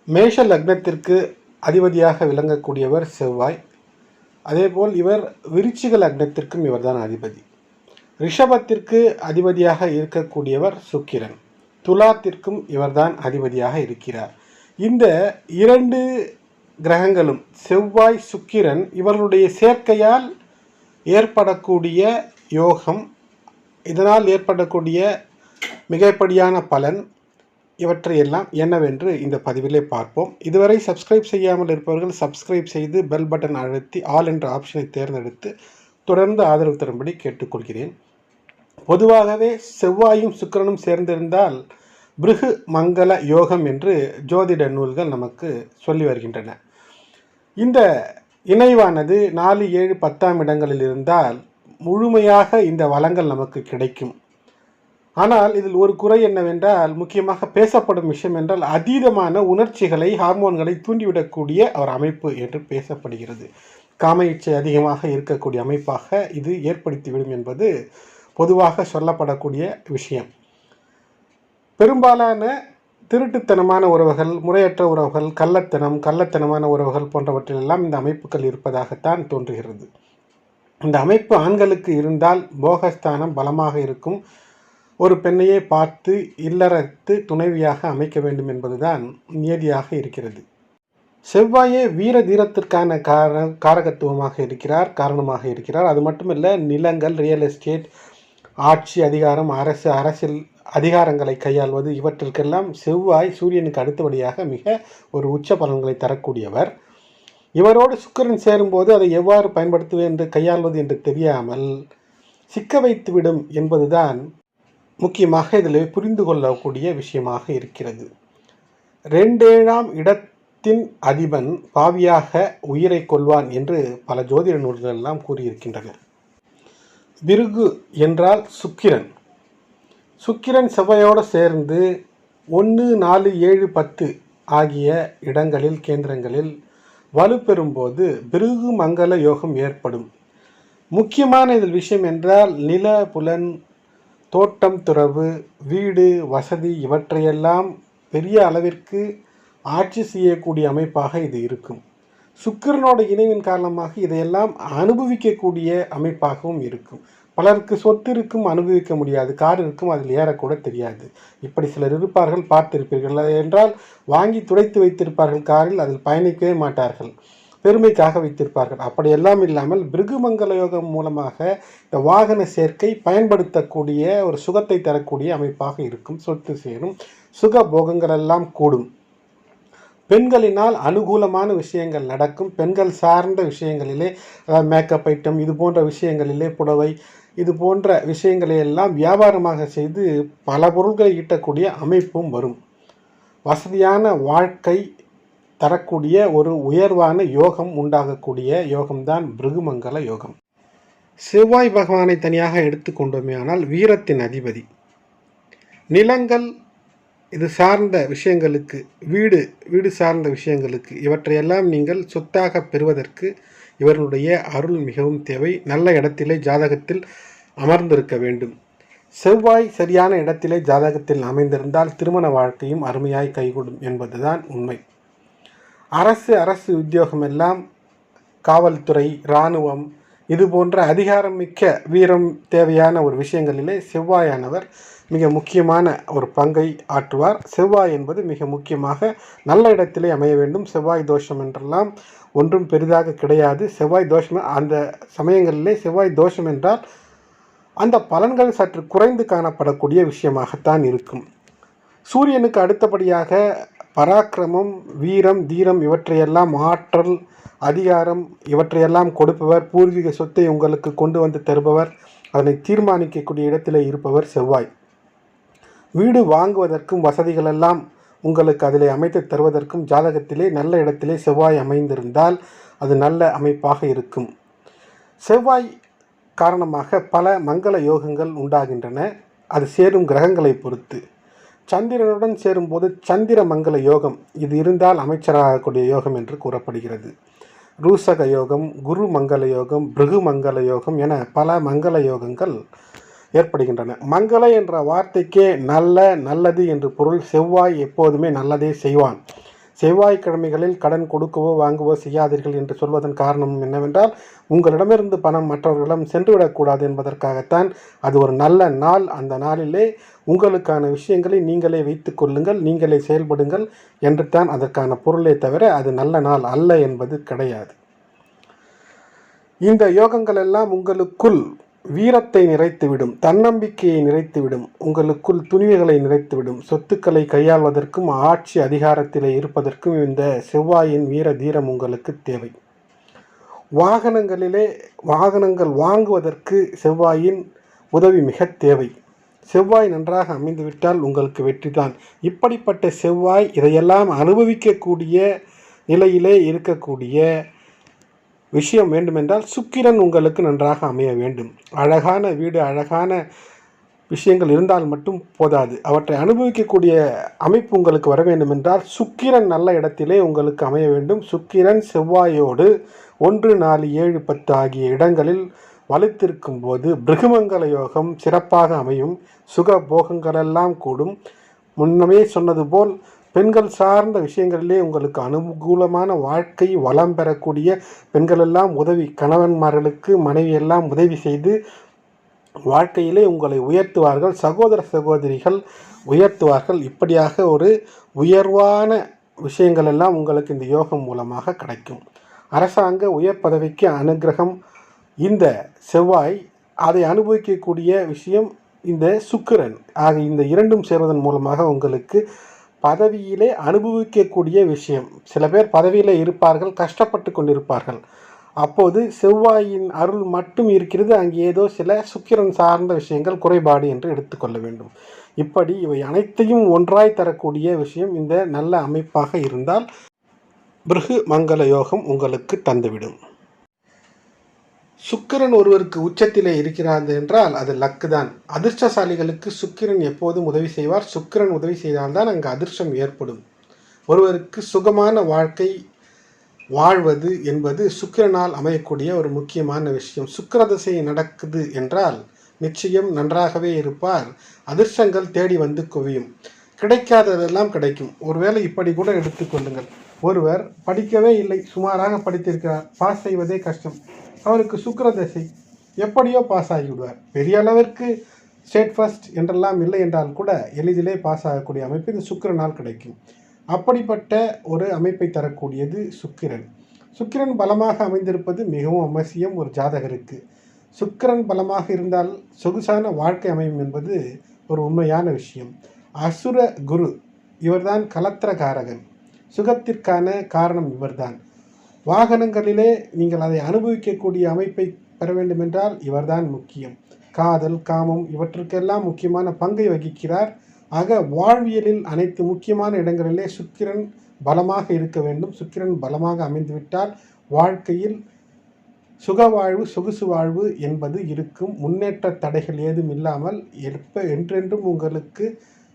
மேஷ லக்னத்திற்கு அதிபதியாக விளங்கக்கூடியவர் செவ்வாய். அதேபோல் இவர் விருச்சிக லக்னத்திற்கும் இவர்தான் அதிபதி. ரிஷபத்திற்கு அதிபதியாக இருக்கக்கூடியவர் சுக்கிரன். துலாத்திற்கும் இவர்தான் அதிபதியாக இருக்கிறார். இந்த இரண்டு கிரகங்களும் செவ்வாய் சுக்கிரன் இவர்களுடைய சேர்க்கையால் ஏற்படக்கூடிய யோகம், இதனால் ஏற்படக்கூடிய மிகைப்படியான பலன், இவற்றையெல்லாம் என்னவென்று இந்த பதிவிலே பார்ப்போம். இதுவரை சப்ஸ்கிரைப் செய்யாமல் இருப்பவர்கள் சப்ஸ்கிரைப் செய்து பெல் பட்டன் அழுத்தி ஆல் என்ற ஆப்ஷனை தேர்ந்தெடுத்து தொடர்ந்து ஆதரவு தரும்படி கேட்டுக்கொள்கிறேன். பொதுவாகவே செவ்வாயும் சுக்கிரனும் சேர்ந்திருந்தால் பிருகு மங்கள யோகம் என்று ஜோதிட நூல்கள் நமக்கு சொல்லி வருகின்றன. இந்த இணைவானது 4, 7, 10ஆம் இடங்களில் இருந்தால் முழுமையாக இந்த வளங்கள் நமக்கு கிடைக்கும். ஆனால் இதில் ஒரு குறை என்னவென்றால், முக்கியமாக பேசப்படும் விஷயம் என்றால், அதீதமான உணர்ச்சிகளை, ஹார்மோன்களை தூண்டிவிடக்கூடிய ஒரு அமைப்பு என்று பேசப்படுகிறது. காம இச்சை அதிகமாக இருக்கக்கூடிய அமைப்பாக இது ஏற்படுத்திவிடும் என்பது பொதுவாக சொல்லப்படக்கூடிய விஷயம். பெரும்பாலான திருட்டுத்தனமான உறவுகள், முறையற்ற உறவுகள், கள்ளத்தனமான உறவுகள் போன்றவற்றிலெல்லாம் இந்த அமைப்புகள் இருப்பதாகத்தான் தோன்றுகிறது. இந்த அமைப்பு ஆண்களுக்கு இருந்தால் போகஸ்தானம் பலமாக இருக்கும். ஒரு பெண்ணையே பார்த்து இல்லறத்து துணைவியாக அமைக்க வேண்டும் என்பதுதான் நியதியாக இருக்கிறது. செவ்வாயே வீர தீரத்திற்கான காரகத்துவமாக இருக்கிறார், காரணமாக இருக்கிறார். அது மட்டுமல்ல, நிலங்கள், ரியல் எஸ்டேட், ஆட்சி அதிகாரம், அரசியல் அதிகாரங்களை கையாள்வது, இவற்றிற்கெல்லாம் செவ்வாய் சூரியனுக்கு அடுத்தபடியாக மிக ஒரு உச்ச பலன்களை தரக்கூடியவர். இவரோடு சுக்கிரன் சேரும்போது அதை எவ்வாறு பயன்படுத்துவது என்று கையாள்வது என்று தெரியாமல் சிக்க வைத்துவிடும் என்பதுதான் முக்கியமாக இதில் புரிந்து கொள்ளக்கூடிய விஷயமாக இருக்கிறது. 2ஆம் இடத்தின் அதிபன் பாவியாக உயிரை கொள்வான் என்று பல ஜோதிட நூல்கள் எல்லாம் கூறியிருக்கின்றன. பிருகு என்றால் சுக்கிரன். சுக்கிரன் செவ்வாயோடு சேர்ந்து 1, 4, 7, 10 ஆகிய இடங்களில், கேந்திரங்களில் வலுப்பெறும்போது பிருகு மங்கள யோகம் ஏற்படும். முக்கியமான இதில் விஷயம் என்றால், நில, புலன், தோட்டம், துறவு, வீடு, வசதி இவற்றையெல்லாம் பெரிய அளவிற்கு ஆட்சி செய்யக்கூடிய அமைப்பாக இது இருக்கும். சுக்கிரனோட இணைவின் காரணமாக இதையெல்லாம் அனுபவிக்கக்கூடிய அமைப்பாகவும் இருக்கும். பலருக்கு சொத்து இருக்கும், அனுபவிக்க முடியாது. கார் இருக்கும், அதில் ஏறக்கூட தெரியாது. இப்படி சிலர் இருப்பார்கள், பார்த்திருப்பீர்கள். என்றால் வாங்கி துடைத்து வைத்திருப்பார்கள் காரில், அதில் பயணிக்கவே மாட்டார்கள், பெருமைக்காக வைத்திருப்பார்கள். அப்படியெல்லாம் இல்லாமல் பிருகுமங்கல யோகம் மூலமாக இந்த வாகன சேர்க்கை பயன்படுத்தக்கூடிய ஒரு சுகத்தை தரக்கூடிய அமைப்பாக இருக்கும். சொத்து சேரும், சுக போகங்கள் எல்லாம் கூடும். பெண்களினால் அனுகூலமான விஷயங்கள் நடக்கும். பெண்கள் சார்ந்த விஷயங்களிலே, மேக்கப் ஐட்டம், இது போன்ற விஷயங்களிலே, புடவை, இது போன்ற விஷயங்களை எல்லாம் வியாபாரமாக செய்து பல பொருட்களை ஈட்டக்கூடிய அமைப்பும் வரும். வசதியான வாழ்க்கை தரக்கூடிய ஒரு உயர்வான யோகம் உண்டாகக்கூடிய யோகம்தான் பிருகுமங்கல யோகம். செவ்வாய் பகவானை தனியாக எடுத்துக்கொண்டோமே ஆனால் வீரத்தின் அதிபதி. நிலங்கள், இது சார்ந்த விஷயங்களுக்கு, வீடு சார்ந்த விஷயங்களுக்கு, இவற்றையெல்லாம் நீங்கள் சொத்தாக பெறுவதற்கு இவர்களுடைய அருள் மிகவும் தேவை. நல்ல இடத்திலே ஜாதகத்தில் அமர்ந்திருக்க வேண்டும். செவ்வாய் சரியான இடத்திலே ஜாதகத்தில் அமைந்திருந்தால் திருமண வாழ்க்கையும் அருமையாய் கைகூடும் என்பதுதான் உண்மை. அரசு உத்தியோகம் எல்லாம், காவல்துறை, இராணுவம், இது போன்ற அதிகாரம் மிக்க வீரம் தேவையான ஒரு விஷயங்களிலே செவ்வாயானவர் மிக முக்கியமான ஒரு பங்கை ஆற்றுவார். செவ்வாய் என்பது மிக முக்கியமாக நல்ல இடத்திலே அமைய வேண்டும். செவ்வாய் தோஷம் என்றெல்லாம் ஒன்றும் பெரிதாக கிடையாது. செவ்வாய் தோஷம், அந்த சமயங்களிலே செவ்வாய் தோஷம் என்றால் அந்த பலன்கள் சற்று குறைந்து காணப்படக்கூடிய விஷயமாகத்தான் இருக்கும். சூரியனுக்கு அடுத்தபடியாக பராக்கிரமம், வீரம், தீரம் இவற்றையெல்லாம், ஆற்றல், அதிகாரம் இவற்றையெல்லாம் கொடுப்பவர், பூர்வீக சொத்தை உங்களுக்கு கொண்டு வந்து தருபவர், அதனை தீர்மானிக்கக்கூடிய இடத்திலே இருப்பவர் செவ்வாய். வீடு வாங்குவதற்கும் வசதிகளெல்லாம் உங்களுக்கு அதிலே அமைத்து தருவதற்கும் ஜாதகத்திலே நல்ல இடத்திலே செவ்வாய் அமைந்திருந்தால் அது நல்ல அமைப்பாக இருக்கும். செவ்வாய் காரணமாக பல மங்கள யோகங்கள் உண்டாகின்றன. அது சேரும் கிரகங்களை பொறுத்து. சந்திரனுடன் சேரும்போது சந்திர மங்கள யோகம் இது இருந்தால் அமைச்சராகக்கூடிய யோகம் என்று கூறப்படுகிறது. ரூசக யோகம், குரு மங்கள யோகம், பிருகு மங்கள யோகம் என பல மங்கள யோகங்கள் ஏற்படுகின்றன. மங்கள என்ற வார்த்தைக்கே நல்லது என்று பொருள். செவ்வாய் எப்போதுமே நல்லதே செய்வான். செவ்வாய்க்கிழமைகளில் கடன் கொடுக்கவோ வாங்கவோ செய்யாதீர்கள் என்று சொல்வதன் காரணம் என்னவென்றால், உங்களிடமிருந்து பணம் மற்றவர்களிடம் சென்றுவிடக்கூடாது என்பதற்காகத்தான். அது ஒரு நல்ல நாள். அந்த நாளிலே உங்களுக்கான விஷயங்களை நீங்களே வைத்துக் கொள்ளுங்கள், நீங்களே செயல்படுங்கள் என்று தான் அதற்கான பொருளே தவிர அது நல்ல நாள் அல்ல என்பது கிடையாது. இந்த யோகங்கள் எல்லாம் உங்களுக்குள் வீரத்தை நிறைத்துவிடும், தன்னம்பிக்கையை நிறைத்துவிடும், உங்களுக்குள் துணிவுகளை நிறைத்துவிடும். சொத்துக்களை கையாள்வதற்கும் ஆட்சி அதிகாரத்திலே இருப்பதற்கும் இந்த செவ்வாயின் வீர தீரம் உங்களுக்கு தேவை. வாகனங்கள் வாங்குவதற்கு செவ்வாயின் உதவி மிக தேவை. செவ்வாய் நன்றாக அமைந்துவிட்டால் உங்களுக்கு வெற்றிதான். இப்படிப்பட்ட செவ்வாய் இதையெல்லாம் அனுபவிக்கக்கூடிய நிலையிலே இருக்கக்கூடிய விஷயம் வேண்டுமென்றால் சுக்கிரன் உங்களுக்கு நன்றாக அமைய வேண்டும். அழகான வீடு, அழகான விஷயங்கள் இருந்தால் மட்டும் போதாது. அவற்றை அனுபவிக்கக்கூடிய அமைப்பு உங்களுக்கு வர வேண்டுமென்றால் சுக்கிரன் நல்ல இடத்திலே உங்களுக்கு அமைய வேண்டும். சுக்கிரன் செவ்வாயோடு 1, 4, 7, 10 ஆகிய இடங்களில் வலுத்திருக்கும் போது பிருகுமங்கல யோகம் சிறப்பாக அமையும். சுக போகங்களெல்லாம் கூடும். முன்னமே சொன்னது போல் பெண்கள் சார்ந்த விஷயங்களிலே உங்களுக்கு அனுகூலமான வாழ்க்கை வளம் பெறக்கூடிய பெண்களெல்லாம் உதவி, கணவன்மார்களுக்கு மனைவியெல்லாம் உதவி செய்து வாழ்க்கையிலே உங்களை உயர்த்துவார்கள். சகோதர சகோதரிகள் உயர்த்துவார்கள். இப்படியாக ஒரு உயர்வான விஷயங்கள் எல்லாம் உங்களுக்கு இந்த யோகம் மூலமாக கிடைக்கும். அரசாங்க உயர் பதவிக்கு அனுகிரகம் இந்த செவ்வாய், அதை அனுபவிக்கக்கூடிய விஷயம் இந்த சுக்கிரன். ஆக இந்த இரண்டும் சேர்வதன் மூலமாக உங்களுக்கு பதவியிலே அனுபவிக்கக்கூடிய விஷயம். சில பேர் பதவியில் இருப்பார்கள், கஷ்டப்பட்டு கொண்டிருப்பார்கள். அப்போது செவ்வாயின் அருள் மட்டும் இருக்கிறது, அங்கே ஏதோ சில சுக்கிரன் சார்ந்த விஷயங்கள் குறைபாடு என்று எடுத்துக்கொள்ள வேண்டும். இப்படி இவை அனைத்தையும் ஒன்றாய் தரக்கூடிய விஷயம் இந்த நல்ல அமைப்பாக இருந்தால் பிருகு மங்கள யோகம் உங்களுக்கு தந்துவிடும். சுக்கிரன் ஒருவருக்கு உச்சத்திலே இருக்கிறார் என்றால் அது லக்கு தான். அதிர்ஷ்டசாலிகளுக்கு சுக்கிரன் எப்போதும் உதவி செய்வார். சுக்கிரன் உதவி செய்தால்தான் அங்கு அதிர்ஷ்டம் ஏற்படும். ஒருவருக்கு சுகமான வாழ்க்கை வாழ்வது என்பது சுக்கிரனால் அமையக்கூடிய ஒரு முக்கியமான விஷயம். சுக்கிர திசை நடக்குது என்றால் நிச்சயம் நன்றாகவே இருப்பார். அதிர்ஷ்டங்கள் தேடி வந்து குவியும். கிடைக்காததெல்லாம் கிடைக்கும். ஒருவேளை இப்படி கூட எடுத்துக்கொள்ளுங்கள். ஒருவர் படிக்கவே இல்லை, சுமாராக படித்திருக்கிறார், பாஸ் செய்வதே கஷ்டம். அவருக்கு சுக்கிர திசை, எப்படியோ பாஸ் ஆகிவிடுவார். பெரிய அளவிற்கு ஸ்டேட் ஃபர்ஸ்ட் என்றெல்லாம் இல்லை என்றால் கூட எளிதிலே பாஸ் ஆகக்கூடிய அமைப்பு இந்த சுக்கிரனால் கிடைக்கும். அப்படிப்பட்ட ஒரு அமைப்பை தரக்கூடியது சுக்கிரன். சுக்கிரன் பலமாக அமைந்திருப்பது மிகவும் அவசியம் ஒரு ஜாதகருக்கு. சுக்கிரன் பலமாக இருந்தால் சொகுசான வாழ்க்கை அமையும் என்பது ஒரு உண்மையான விஷயம். அசுர குரு இவர்தான் கலத்திரகாரகன். சுகத்திற்கான காரணம் இவர்தான். வாகனங்களிலே நீங்கள் அதை அனுபவிக்கக்கூடிய அமைப்பை பெற வேண்டுமென்றால் இவர்தான் முக்கியம். காதல், காமம் இவற்றுக்கெல்லாம் முக்கியமான பங்கை வகிக்கிறார். ஆக வாழ்வியலில் அனைத்து முக்கியமான இடங்களிலே சுக்கிரன் பலமாக இருக்க வேண்டும். சுக்கிரன் பலமாக அமைந்துவிட்டால் வாழ்க்கையில் சுகவாழ்வு, சொகுசு வாழ்வு என்பது இருக்கும். முன்னேற்ற தடைகள் ஏதும் இல்லாமல் என்றென்றும் உங்களுக்கு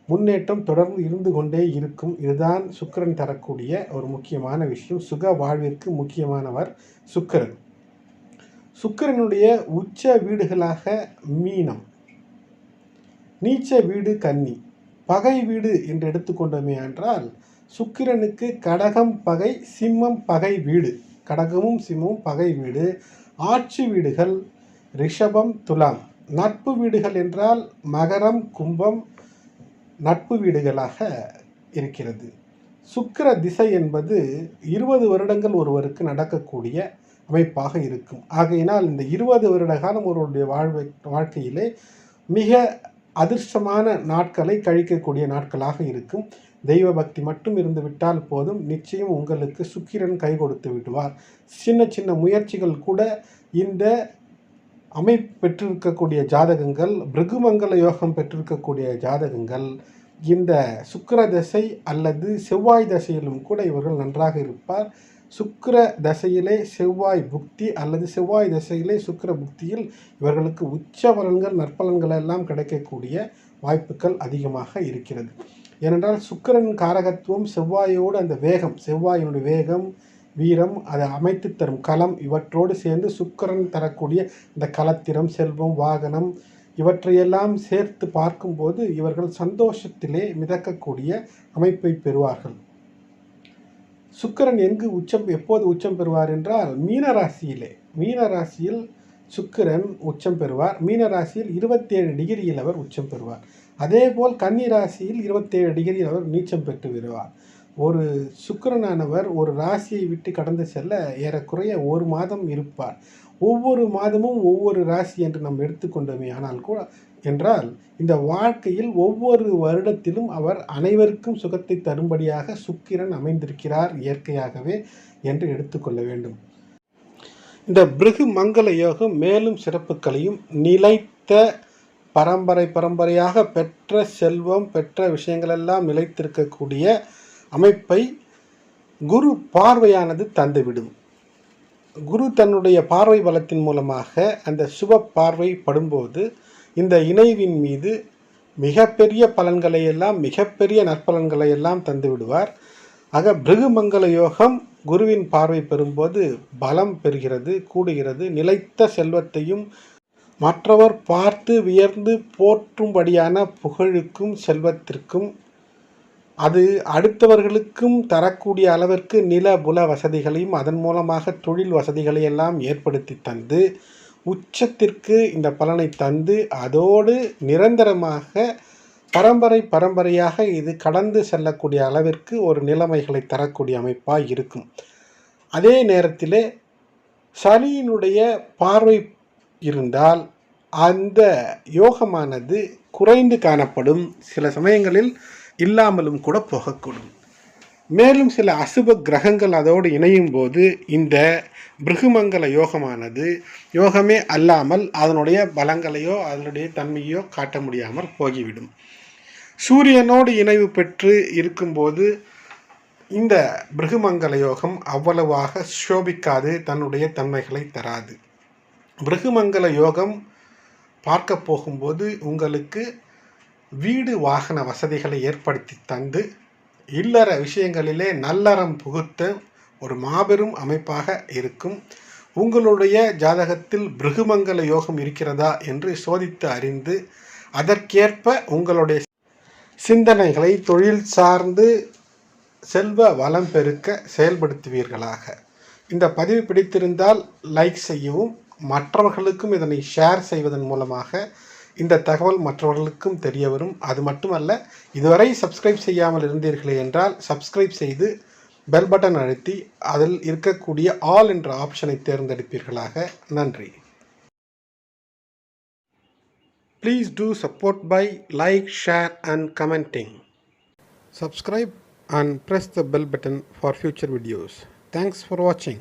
முன்னேற்றம் தொடர்ந்து இருந்து கொண்டே இருக்கும். இதுதான் சுக்கிரன் தரக்கூடிய ஒரு முக்கியமான விஷயம். சுக வாழ்விற்கு முக்கியமானவர் சுக்கிரன். சுக்கிரனுடைய உச்ச வீடுகளாக மீனம், நீச்ச வீடு கன்னி, பகை வீடு என்று எடுத்துக்கொண்டோமே என்றால் சுக்கிரனுக்கு கடகம் பகை, சிம்மம் பகை வீடு. கடகமும் சிம்மமும் பகை வீடு. ஆட்சி வீடுகள் ரிஷபம், துலாம். நட்பு வீடுகள் என்றால் மகரம், கும்பம் நட்பு வீடுகளாக இருக்கிறது. சுக்கிர திசை என்பது 20 வருடங்கள் ஒருவருக்கு நடக்கக்கூடிய அமைப்பாக இருக்கும். ஆகையினால் இந்த 20 வருட காலம் ஒருவருடைய வாழ்க்கையிலே மிக அதிர்ஷ்டமான நாட்களை கழிக்கக்கூடிய நாட்களாக இருக்கும். தெய்வ பக்தி மட்டும் இருந்து விட்டால் போதும், நிச்சயம் உங்களுக்கு சுக்கிரன் கை கொடுத்து விடுவார். சின்ன சின்ன முயற்சிகள் கூட இந்த அமைப்பு பெற்றிருக்கக்கூடிய ஜாதகங்கள், பிருகுமங்கல யோகம் பெற்றிருக்கக்கூடிய ஜாதகங்கள் இந்த சுக்கிர தசை அல்லது செவ்வாய் தசையிலும் கூட இவர்கள் நன்றாக இருப்பார். சுக்கிர தசையிலே செவ்வாய் புக்தி அல்லது செவ்வாய் தசையிலே சுக்கிர புக்தியில் இவர்களுக்கு உச்ச பலன்கள், நற்பலன்கள் எல்லாம் கிடைக்கக்கூடிய வாய்ப்புகள் அதிகமாக இருக்கிறது. ஏனென்றால் சுக்கிரன் காரகத்துவம் செவ்வாயோடு அந்த வேகம், செவ்வாயினுடைய வேகம், வீரம், அதை அமைத்து தரும் களம், இவற்றோடு சேர்ந்து சுக்கிரன் தரக்கூடிய இந்த களத்திரம், செல்வம், வாகனம் இவற்றையெல்லாம் சேர்த்து பார்க்கும்போது இவர்கள் சந்தோஷத்திலே மிதக்கக்கூடிய அமைப்பை பெறுவார்கள். சுக்கிரன் எங்கு எப்போது உச்சம் பெறுவார் என்றால் மீனராசியிலே. மீனராசியில் சுக்கிரன் உச்சம் பெறுவார். மீனராசியில் 27 டிகிரியில் அவர் உச்சம் பெறுவார். அதேபோல் கன்னி ராசியில் 27 டிகிரியில் அவர் நீச்சம் பெற்று வருவார். ஒரு சுக்கிரனானவர் ஒரு ராசியை விட்டு கடந்து செல்ல ஏறக்குறைய 1 மாதம் இருப்பார். ஒவ்வொரு மாதமும் ஒவ்வொரு ராசி என்று நாம் எடுத்துக்கொண்டோமே ஆனால் கூட என்றால் இந்த வாழ்க்கையில் ஒவ்வொரு வருடத்திலும் அவர் அனைவருக்கும் சுகத்தை தரும்படியாக சுக்கிரன் அமைந்திருக்கிறார் இயற்கையாகவே என்று எடுத்துக்கொள்ள வேண்டும். இந்த பிருகு மங்கள யோகம் மேலும் சிறப்புகளையும் நிலைத்த பரம்பரையாக பெற்ற செல்வம் பெற்ற விஷயங்களெல்லாம் நிலைத்திருக்கக்கூடிய அமைப்பை குரு பார்வையானது தந்துவிடும். குரு தன்னுடைய பார்வை பலத்தின் மூலமாக அந்த சுப பார்வை படும்போது இந்த இணைவின் மீது மிகப்பெரிய பலன்களை எல்லாம் மிகப்பெரிய நற்பலன்களை எல்லாம் தந்து விடுவார். ஆக பிருகுமங்கல யோகம் குருவின் பார்வை பெறும்போது பலம் பெறுகிறது, கூடுகிறது. நிலைத்த செல்வத்தையும் மற்றவர் பார்த்து வியர்ந்து போற்றும்படியான புகழுக்கும் செல்வத்திற்கும் அது அடுத்தவர்களுக்கும் தரக்கூடிய அளவிற்கு நில புல வசதிகளையும் அதன் மூலமாக தொழில் வசதிகளை எல்லாம் ஏற்படுத்தி தந்து உச்சத்திற்கு இந்த பலனை தந்து அதோடு நிரந்தரமாக பரம்பரையாக இது கடந்து செல்லக்கூடிய அளவிற்கு ஒரு நிலைமைகளை தரக்கூடிய அமைப்பாக இருக்கும். அதே நேரத்திலே சனியினுடைய பார்வை இருந்தால் அந்த யோகமானது குறைந்து காணப்படும், சில சமயங்களில் இல்லாமலும் கூட போகக்கூடும். மேலும் சில அசுப கிரகங்கள் அதோடு இணையும் போது இந்த பிருகுமங்கல யோகமானது யோகமே அல்லாமல் அதனுடைய பலங்களையோ அதனுடைய தன்மையோ காட்ட முடியாமல் போகிவிடும். சூரியனோடு இணைவு பெற்று இருக்கும்போது இந்த பிருகுமங்கல யோகம் அவ்வளவாக சோபிக்காது, தன்னுடைய தன்மைகளை தராது. பிருகுமங்கல யோகம் பார்க்க போகும்போது உங்களுக்கு வீடு வாகன வசதிகளை ஏற்படுத்தி தந்து இல்லற விஷயங்களிலே நல்லறம் புகுத்த ஒரு மாபெரும் அமைப்பாக இருக்கும். உங்களுடைய ஜாதகத்தில் பிருகுமங்கல யோகம் இருக்கிறதா என்று சோதித்து அறிந்து அதற்கேற்ப உங்களுடைய சிந்தனைகளை தொழில் சார்ந்து செல்வ வளம் பெருக்க செயல்படுத்துவீர்களாக. இந்த பதிவு பிடித்திருந்தால் லைக் செய்யவும், மற்றவர்களுக்கும் இதனை ஷேர் செய்வதன் மூலமாக இந்த தகவல் மற்றவர்களுக்கும் தெரிய வரும். அது மட்டுமல்ல, இதுவரை சப்ஸ்கிரைப் செய்யாமல் இருந்தீர்களே என்றால் சப்ஸ்கிரைப் செய்து பெல் பட்டன் அழுத்தி அதில் இருக்கக்கூடிய ஆல் என்ற ஆப்ஷனை தேர்ந்தெடுப்பீர்களாக. நன்றி. Please do support by like, share and commenting. Subscribe and press the bell button for future videos. Thanks for watching.